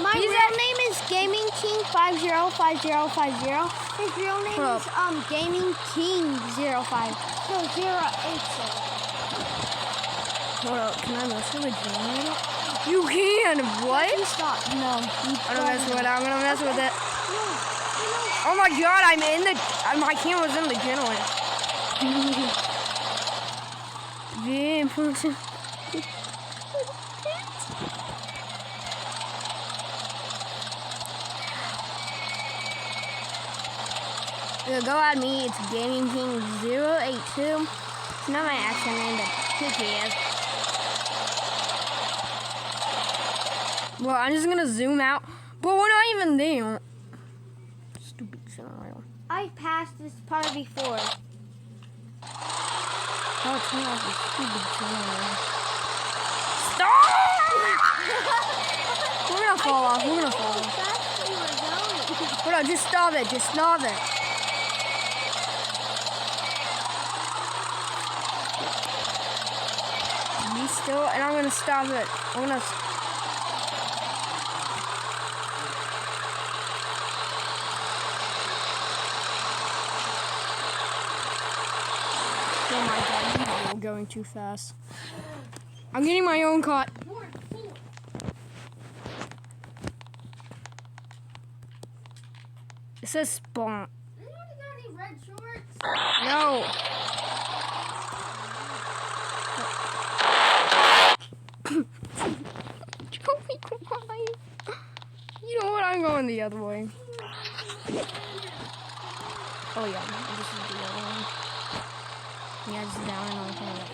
My real name is Gaming King 505050. His real name is Gaming King 05. So 080. Hold up, can I mess with the generator? You can, what? Stop. No. I'm gonna mess with it, I'm gonna mess with it. No. Oh my god, I'm in the, my camera's in the generator. Damn, person. Go at me, it's Gaming King 082. It's not my actual name, but who cares? Well, I'm just gonna zoom out, but we're not even there. Stupid generator. I passed this part before. Oh, turn off the stupid generator. Stop! We're gonna fall off, we're gonna fall off. Hold on, just stop it, just stop it. Be still, and I'm gonna stop it. I'm gonna. Oh my god, you're going too fast. I'm getting my own cut. It says spawn. Anybody got any red shorts? No. Joey, why? You know what? I'm going the other way. Oh yeah, this is the other one. Yeah, just down and on the corner.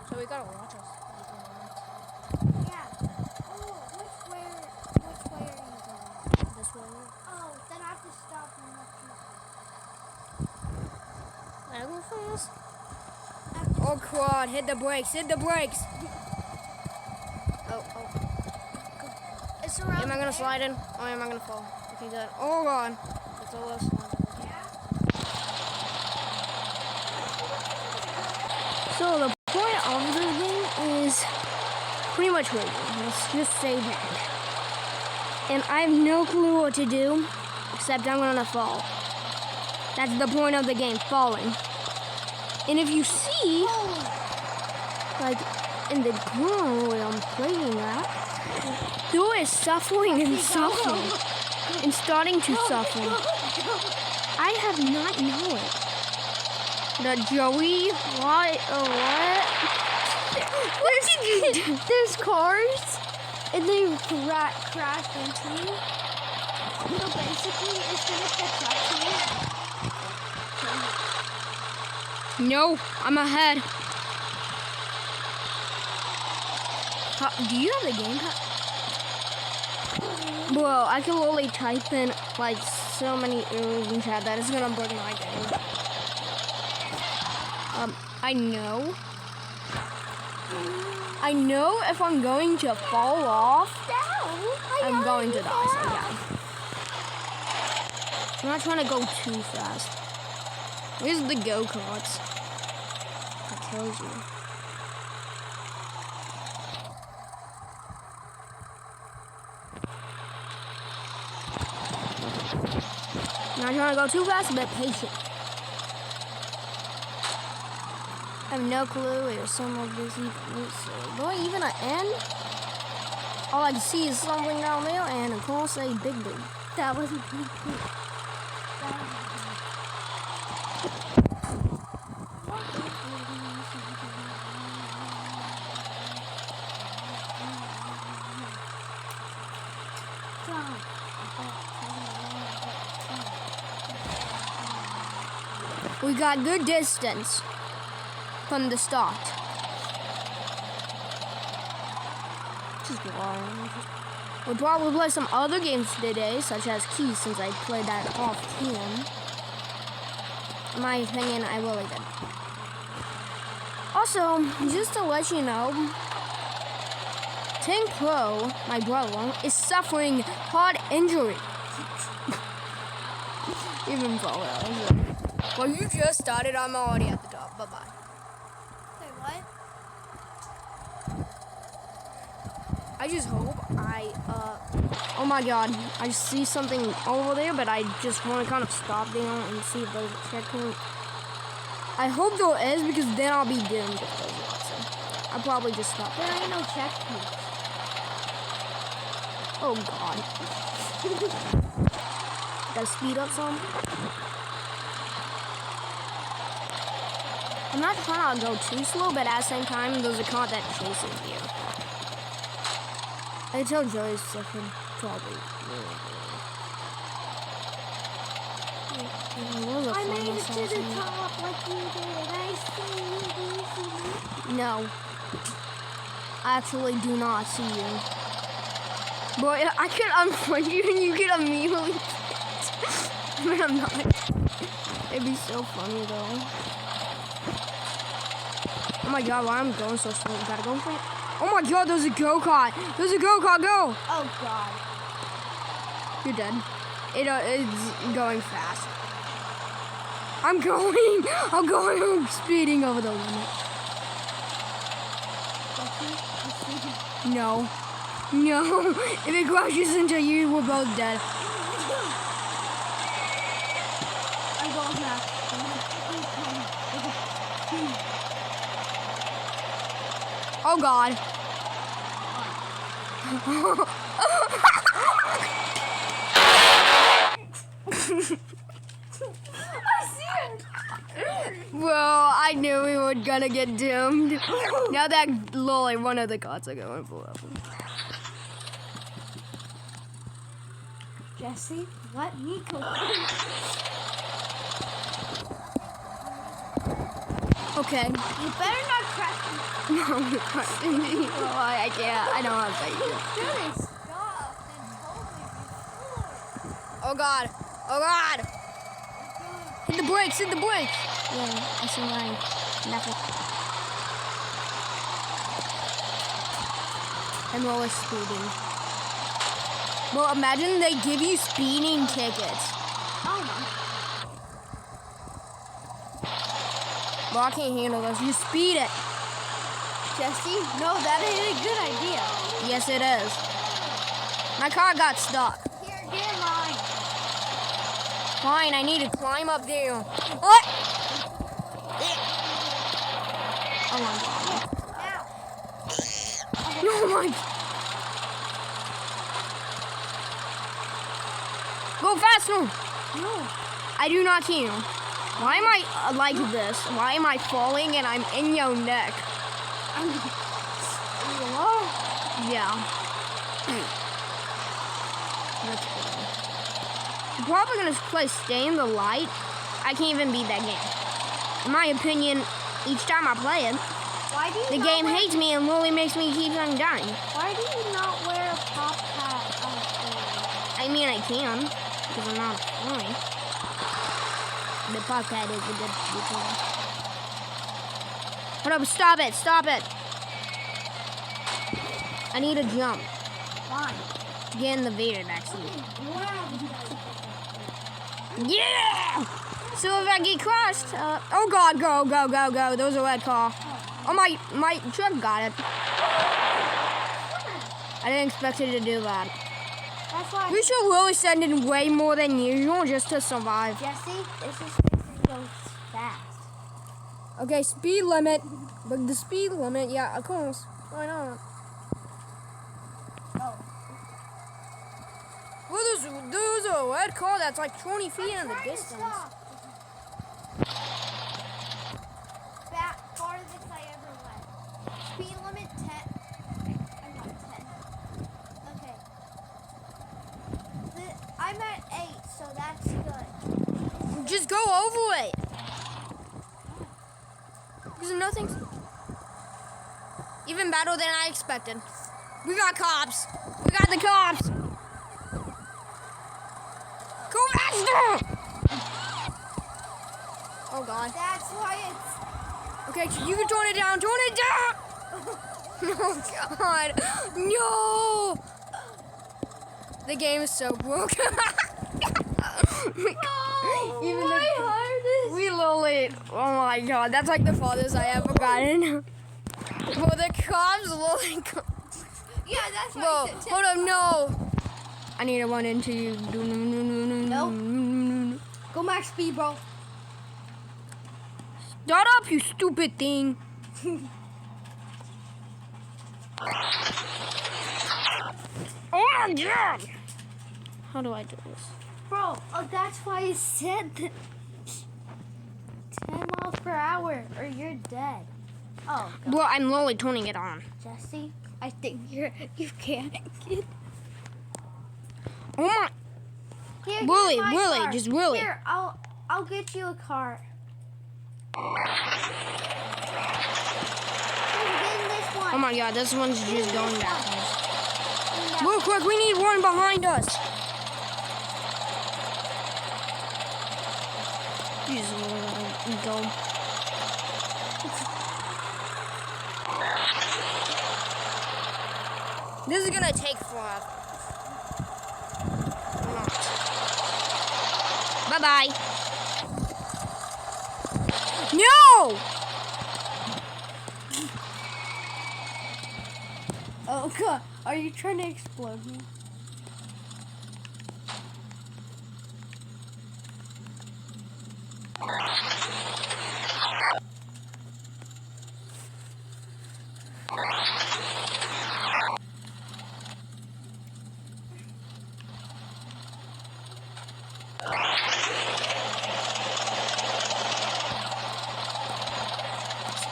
So we gotta watch us. Yeah. Oh, which way are you going? This way. Oh, then I have to stop and let you. I go fast. Oh quad, hit the brakes, hit the brakes. Oh. It's around. Am I gonna slide in? Or am I gonna fall? Okay, good. Oh god. It's all us. So the point of this game is pretty much racing. Let's just say that. And I have no clue what to do, except I'm gonna fall. That's the point of the game, falling. And if you see, like in the corner where I'm playing at, Thor is suffering and suffering and starting to suffer. I have not known it. The Joey, what? There's cars, and they crash into me. So basically, it's gonna catch up to me. No, I'm ahead. Do you have the game cut? Bro, I can literally type in like so many errors in chat that it's gonna break my game. I know if I'm going to fall off, I'm going to die, so yeah. I'm not trying to go too fast. Where's the go-karts? That kills you. I'm not trying to go too fast, but patient. I have no clue where some of this even is. So, do I even end? All I can see is something down there, and of course a big dude. That was a big thing. We got good distance from the start. Just one. We'll probably play some other games today, such as Keys, since I played that off cam. In my opinion, I really did. Also, just to let you know, Tank Pro, my brother, is suffering hard injury. Even fall out. Well, you just started. I'm already at the top. Bye bye. Wait, what? I just hope oh my god, I see something over there, but I just want to kind of stop there and see if there's a checkpoint. I hope there is, because then I'll be doomed if there's not. So I'll probably just stop There there. ain't no checkpoint. Oh god. Gotta speed up some. I'm not trying to go too slow, but at the same time, there's a car that chases you. I tell Joey's second, probably. I made it to the top like you did, and I see you. Do you see me? No. I actually do not see you. Boy, I can unfriend you and you can immediately but I'm not. It'd be so funny though. Oh my god, why am I going so slow? We gotta go for it. Oh my god, there's a go-kart. There's a go-kart, go! Oh god. You're dead. It's going fast. I'm going speeding over the limit. No. No. If it crashes into you, we're both dead. I'm going fast. Oh god. Bro, I knew we were gonna get doomed. Now that lolly, one of the cards are going for level. Jesse, let me go. Okay. You better not crash. No, you can't. Oh, I can't. I don't have faith. Really stop and told me before. Oh god. Oh god. Hit the brakes. Hit the brakes. Yeah, I see mine. Nothing. I'm always speeding. Well, imagine they give you speeding tickets. Oh my. Well, I can't handle this. You speed it. Jesse, no, that ain't a good idea. Yes, it is. My car got stuck. Here, get mine. Fine, I need to climb up there. What? Oh my god. Ow. Oh my. Go faster. No. I do not care. Why am I like this? Why am I falling and I'm in your neck? Hello? Yeah. That's cool. I'm probably gonna play Stay in the Light. I can't even beat that game. In my opinion, each time I play it, Why do you the not game wear, hates me and literally makes me keep on dying. Why do you not wear a top hat? I mean, I can, because I'm not flying. The podcast is a good detail. Hold up, stop it, stop it. I need a jump. Fine. Get in the very back seat. Wow. Yeah! So if I get crushed, oh god, go, go, go, go. There was a red car. Oh, my truck got it. I didn't expect it to do that. That's why. We should really send in way more than usual just to survive. Jesse, this is making go fast. Okay, speed limit. But the speed limit, yeah, of course. Why not? Oh. Well, there's a red car that's like 20 feet in the distance. Back farthest I ever went. Speed limit 10. I'm not 10. Okay. I'm at 8, so that's good. Just go over it. Because nothing's even better than I expected. We got cops. We got the cops. Go faster! Oh god. That's why it's. Okay, you can tone it down. Tone it down. Oh God, no! The game is so broken. Even my heart is. we literally. Oh my God, that's like the farthest I ever gotten. Bro, the cops literally. Yeah, that's Bro, what I said. hold up, no. I need to run into you. Nope. Go max speed, bro. Shut up, you stupid thing. Oh my God. How do I do this? Bro, that's why I said that 10 miles per hour or you're dead. Oh, God. Bro, I'm literally turning it on. Jesse, I think you can't get. Oh my. Here, Willie, here's my Willie, car. just Willie. Here, I'll get you a car. Here, get in this one. Oh my God, this one's just going backwards. Yeah. Real quick, we need one behind us. Jesus, let me go. This is gonna take forever. Bye bye. No! Oh, God. Are you trying to explode me?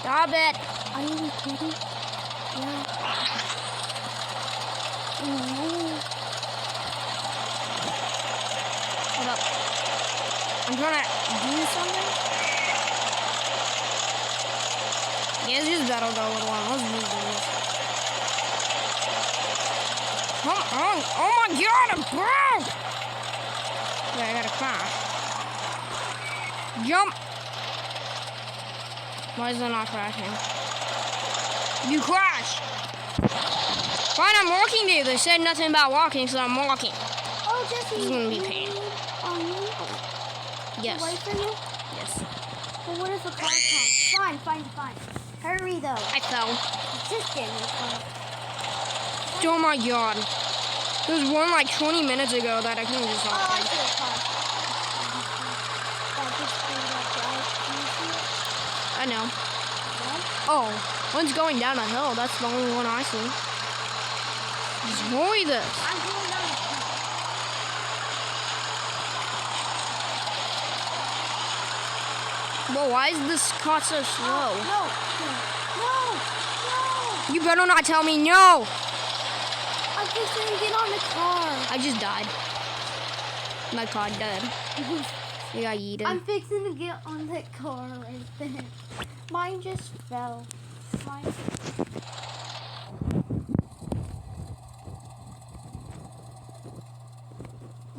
Stop it. Are you kidding? Yeah. Hold up. I'm trying to do something. Yeah, it's just battle go a little while. Let's move this. Come on. Oh my God, I'm broke. Wait, I gotta crash. Jump. Why is it not crashing? You crash. Fine, I'm walking there. They said nothing about walking, so I'm walking. Oh, Jesse. This is gonna be pain. Yes. Wait for you? Yes. But what if a car comes? Fine. Hurry, though. I fell. Just get me one. Oh my God. There was one like 20 minutes ago that I couldn't just Oh, I stop. see a car. That just pulled up, right? Can you see it? I know. Yeah? Oh, one's going down a hill. That's the only one I see. Destroy this. I'm going down the hill. Well, why is this car so slow? No. You better not tell me no. I'm just gonna get on the car. I just died. My car died. You got yeeted. I'm fixing to get on that car right there. Mine just fell. Mine.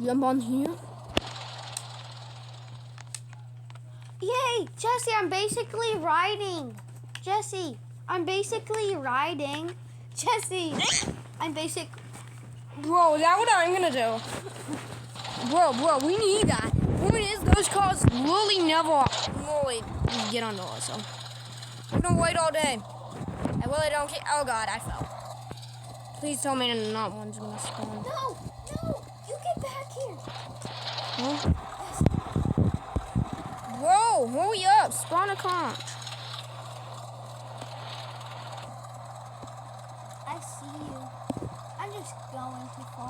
Jump on here. Yay! Jesse, I'm basically riding. Jesse, I'm basically riding. Jesse, I'm basic. Bro, is that what I'm gonna do? Bro, we need that. Point is, those cars really never really get under us, so. We're gonna wait all day. I really don't care. Oh God, I fell. Please tell me not one's gonna spawn. No, you get back here. Huh? Bro, hurry up. Spawn a car. I see you. I'm just going too far.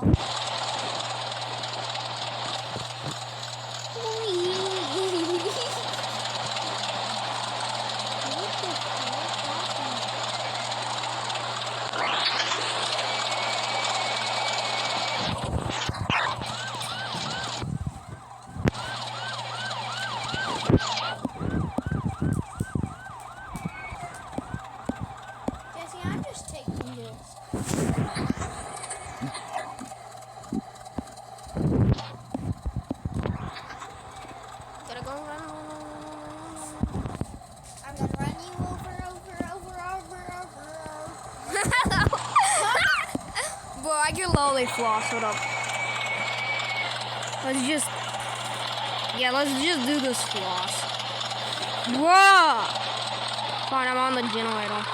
Jesse, I'm just taking this. Gotta go run. I'm gonna run you Bro, I can lolly floss. Hold up. Let's just do this floss. Whoa! Fine, I'm on the generator.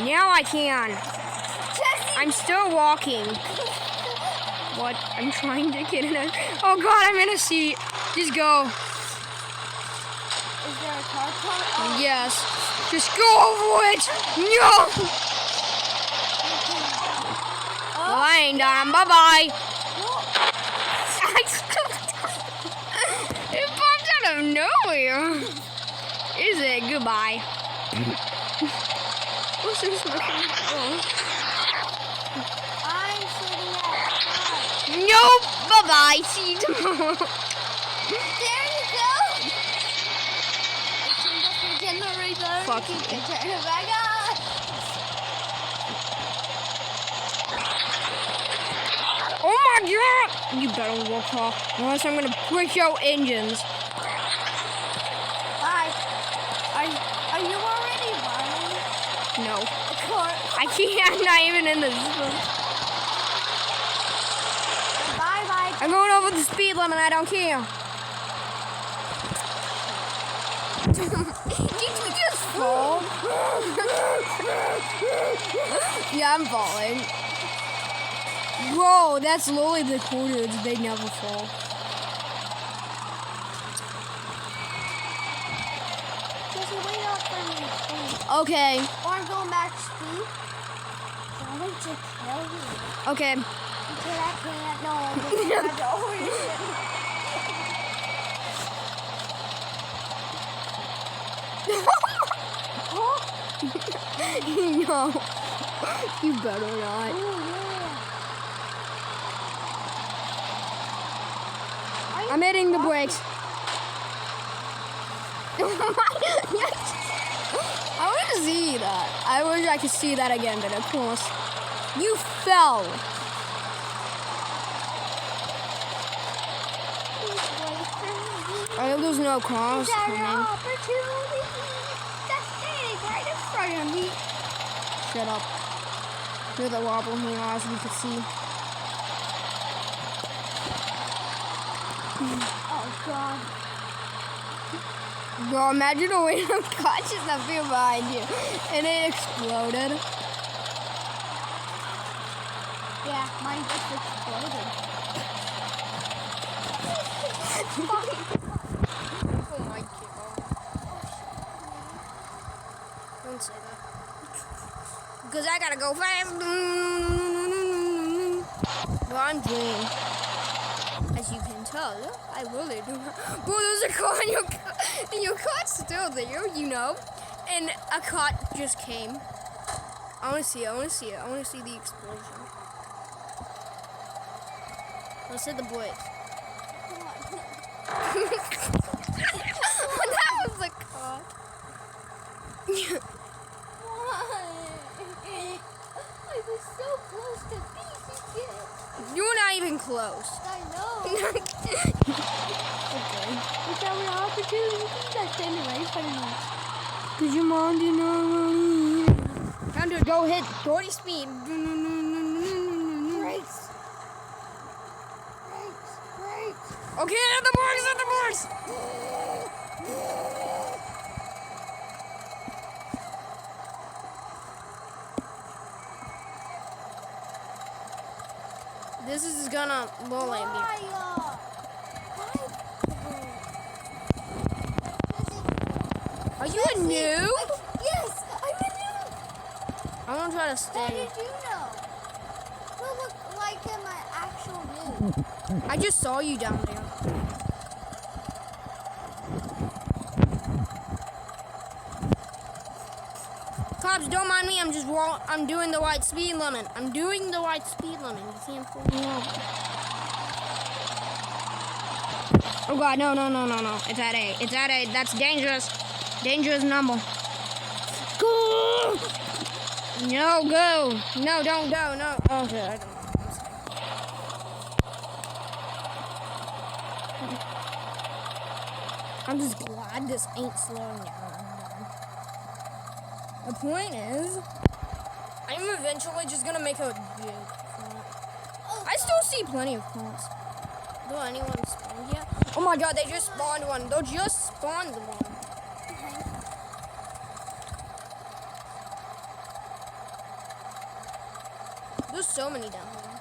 Now I can. Jesse. I'm still walking. What? I'm trying to get in it. Oh God, I'm in a seat. Just go. Is there a car? Oh. Yes. Just go over it. No. Well, I ain't done. Bye bye. It popped out of nowhere. Is it? Goodbye. What's this looking for? I'm sitting at 5. Nope. Bye bye. See you tomorrow. There you go. It turned off your generator. Fuck You you. can turn it back on. Oh my God! You better walk off, unless I'm gonna break your engines. Bye. Are you already running? No. Of course. I can't. I'm not even in the zone. Bye bye. I'm going over the speed limit. I don't care. Did you just fall? Yeah, I'm falling. Bro, that's literally the cool dudes. They never fall. Jesse, wait up for me, please. Okay. Or I'm going max speed. I want to kill you. Okay. Until I can't. No, I'm going to have to overshoot. No. You better not. Oh, yeah. I'm hitting the brakes. I want to see that. I wish I could see that again, but of course. You fell. I hope there's no cars Is that an coming. opportunity? That's standing right in front of me. Shut up. There's a wobble here, as you can see. Oh, God. Bro, imagine a random car just appeared behind you and it exploded. Yeah, mine just exploded. Oh my God. Don't say that. Because I gotta go fast. Well, I'm doing. As you can tell, I really do. Bro, there's a car and your car's still there, you know. And a car just came. I want to see it. I want to see it. I want to see the explosion. Let's hit the boys. That was a car. I was so close to beating it. You're not even close. I know. Okay. It's our opportunity. That's standing right in front of me. Cause your mom did not want time to go hit 40 speed. Brakes. Brakes. Okay, hit the boards, hit the boards. This is gonna bully me. Are you a noob? Yes, I'm a noob. I'm gonna try to How stay. did you know? You look like I'm an actual noob. I just saw you down there. Cops, don't mind me. I'm just I'm doing the right speed limit. I'm doing the right speed limit. You can't pull me over. Oh God, no. It's at 8. It's at 8. That's dangerous. Dangerous number. Go! No, go. No, don't go. No. Okay, I don't. I'm just glad this ain't slowing down. The point is, I'm eventually just gonna make a big I still see plenty of clones. Do anyone spawn yet? Oh my god, they just spawned one. They just spawned one. There's so many down here.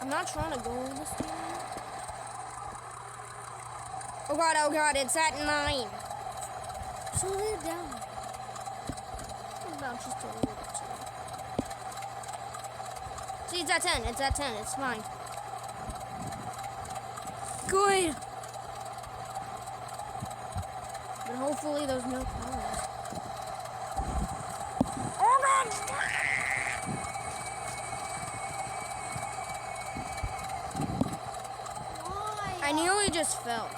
I'm not trying to go over this way. Oh god, it's at 9. So they're down. No, just a little bit. See, it's at 10. It's at 10. It's fine. Good. But hopefully there's no cars. Oh god! Why? I nearly just fell.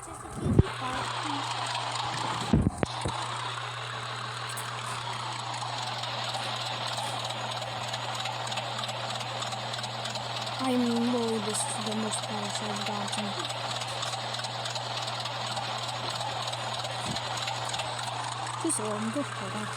Just a cutie pie. I mean, literally, this is the most polished I've gotten. Just a little bit for that.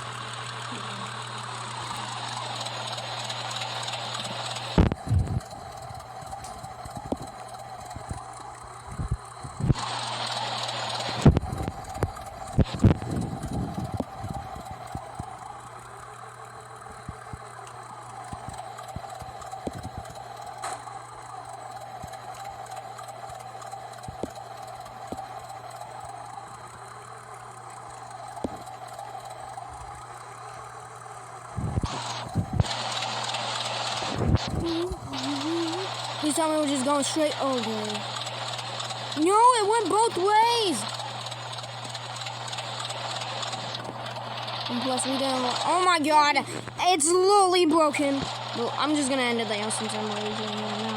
Please tell me we're just going straight over. No, it went both ways. And plus we didn't. Oh my god, it's literally broken. Well, I'm just gonna end it there since I'm already doing it now.